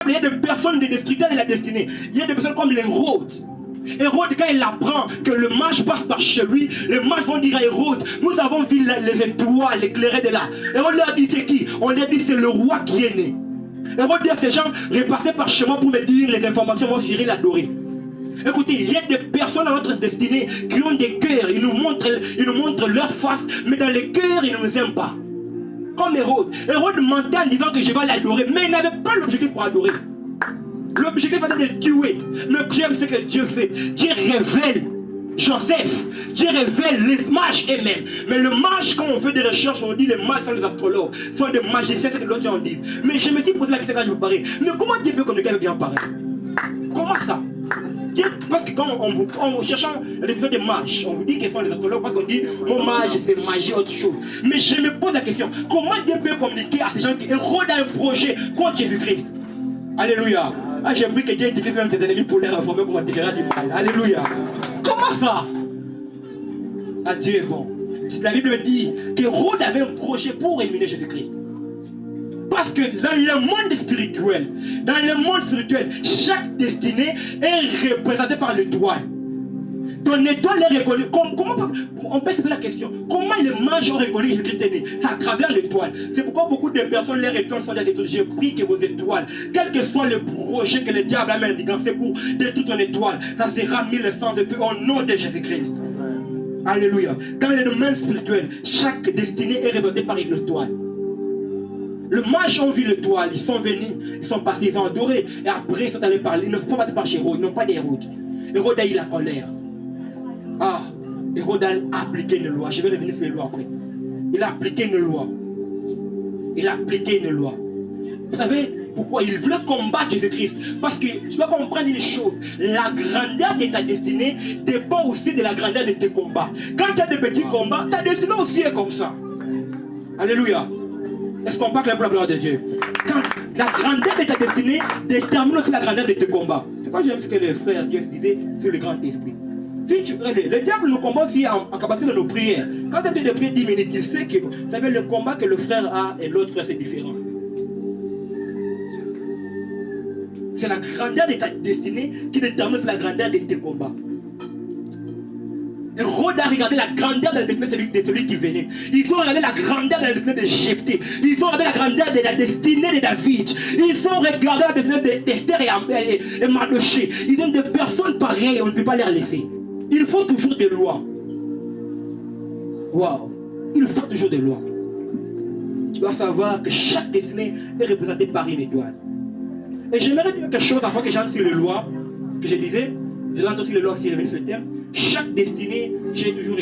Il y a des personnes des destructeurs de la destinée. Il y a des personnes comme l'Hérode. Hérode, quand il apprend que le mage passe par chez lui, les mages vont dire à Hérode, nous avons vu les étoiles éclairées de là. Hérode leur dit c'est qui? On leur dit c'est le roi qui est né. Hérode dit à ces gens, repassez par chez moi pour me dire les informations, moi j'irai l'adorer. Écoutez, il y a des personnes à notre destinée qui ont des cœurs, ils nous montrent leur face, mais dans les cœurs, ils ne nous aiment pas. Comme Hérode. Hérode mentait en disant que je vais l'adorer, mais il n'avait pas l'objectif pour adorer. L'objectif était de tuer. Mais j'aime ce que Dieu fait. Dieu révèle Joseph. Dieu révèle les mages eux-mêmes. Mais le mage, quand on fait des recherches, on dit les mages sont les astrologues, sont des magiciens, c'est ce que l'autre en dit. Mais je me suis posé la question quand je me parlais. Mais comment Dieu peut communiquer avec des gens pareils? Comment ça? Dieu, parce que quand on cherche la définition des mages, on vous dit qu'ils sont les astrologues parce qu'on dit mon mage c'est magie, autre chose. Mais je me pose la question, comment Dieu peut communiquer à ces gens qui Hérode a un projet contre Jésus-Christ? Alléluia. Ah, j'ai pris que Dieu utilise même tes ennemis pour les reformer pour te faire du mal. Alléluia. Comment ça? Ah, Dieu est bon. La Bible me dit qu'Hérode avait un projet pour éliminer Jésus-Christ. Parce que dans le monde spirituel, chaque destinée est représentée par l'étoile. Ton étoile est reconnue. Comment on peut se poser la question? Comment les mages ont reconnu que Jésus-Christ est né? C'est à travers l'étoile. C'est pourquoi beaucoup de personnes, leurs étoiles sont des étoiles. J'ai pris que vos étoiles, quel que soit le projet que le diable a mandaté pour détruire ton étoile, ça sera mis le sang de feu au nom de Jésus-Christ. Alléluia. Dans le domaine spirituel, chaque destinée est représentée par une étoile. Le mage ont vu l'étoile, ils sont venus, ils sont passés, ils ont adoré, et après ils sont allés parler. Ils ne sont pas passés par chez Hérode, ils n'ont pas d'Hérode. Hérode a eu la colère. Ah, Hérode a appliqué une loi. Je vais revenir sur les lois après. Il a appliqué une loi. Vous savez pourquoi il voulait combattre Jésus-Christ? Parce que tu dois comprendre une chose. La grandeur de ta destinée dépend aussi de la grandeur de tes combats. Quand tu as des petits combats, ta destinée aussi est comme ça. Alléluia. Est-ce qu'on parle pour la gloire de Dieu? Quand la grandeur de ta destinée détermine aussi la grandeur de tes combats. C'est pas j'aime ce que les frères Dieu disaient sur le grand esprit. Si le diable nous combat aussi en capacité de nos prières. Quand tu as de prier 10 minutes, il sait que vous savez, le combat que le frère a et l'autre frère c'est différent. C'est la grandeur de ta destinée qui détermine la grandeur de tes combats. Hérode a regardé la grandeur de la destinée de celui qui venait. Ils ont regardé la grandeur de la destinée de Jephthé. Ils ont regardé la grandeur de la destinée de David. Ils ont regardé la destinée d'Esther et Mardochée. Ils ont des personnes pareilles, on ne peut pas les laisser. Il faut toujours des lois. Waouh! Il faut toujours des lois. Tu dois savoir que chaque destinée est représentée par une étoile. Et j'aimerais dire quelque chose avant que j'entre sur les lois, que je disais. Je rentre aussi les lois si je reviens sur le terme. Chaque destinée, j'ai toujours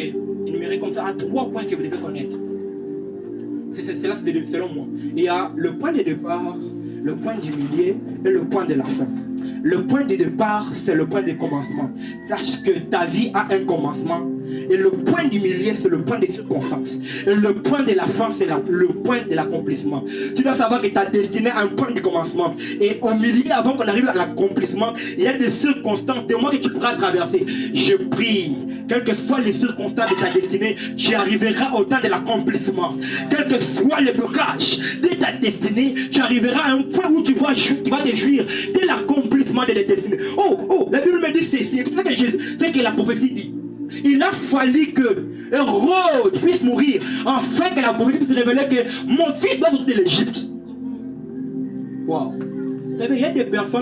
énuméré comme ça à 3 points que vous devez connaître. C'est là, c'est selon moi. Il y a le point de départ, le point du milieu et le point de la fin. Le point de départ, c'est le point de commencement. Sache que ta vie a un commencement. Et le point du milieu, c'est le point des circonstances. Et le point de la fin, c'est le point de l'accomplissement. Tu dois savoir que ta destinée a un point de commencement. Et au milieu, avant qu'on arrive à l'accomplissement, il y a des circonstances, des mois que tu pourras traverser. Je prie, quelles que soient les circonstances de ta destinée, tu arriveras au temps de l'accomplissement. Quel que soit le blocage de ta destinée, tu arriveras à un point où tu vas te jouir de l'accomplissement de ta destinée. Oh, la Bible me dit ceci. C'est ce que la prophétie dit. Il a fallu que Hérode puisse mourir afin que la prophétie puisse révéler que mon fils doit sortir de l'Égypte. Waouh. Vous savez, il y a des personnes